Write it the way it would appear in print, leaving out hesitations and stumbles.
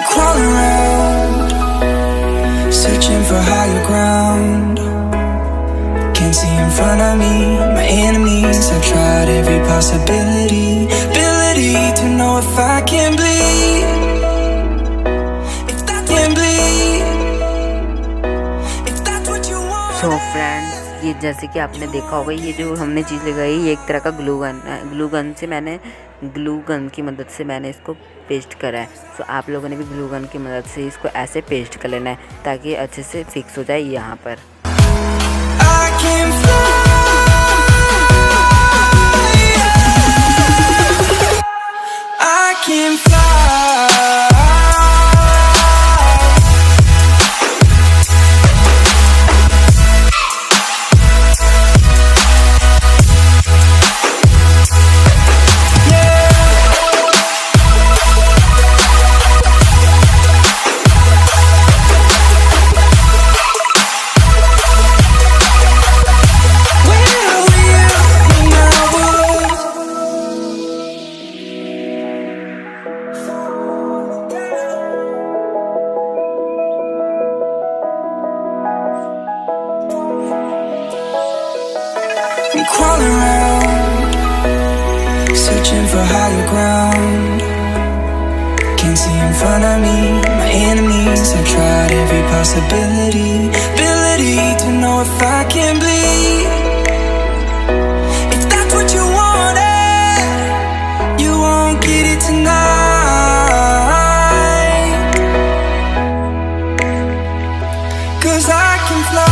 Crawl around, searching for higher ground. Can't see in front of me, my enemies. I've tried every possibility, ability to know if I can bleed, if I can bleed, if that's what you want. So friends, ये जैसे कि आपने देखा होगा, ये जो हमने चीज़ लगाई ये एक तरह का ग्लू गन है। ग्लू गन की मदद से मैंने इसको पेस्ट करा है। सो आप लोगों ने भी ग्लू गन की मदद से इसको ऐसे पेस्ट कर लेना है ताकि अच्छे से फिक्स हो जाए यहाँ पर। I'm crawling around, searching for higher ground. Can't see in front of me, my enemies. I've tried every possibility, ability to know if I can bleed, if that's what you wanted. You won't get it tonight, 'cause I can fly.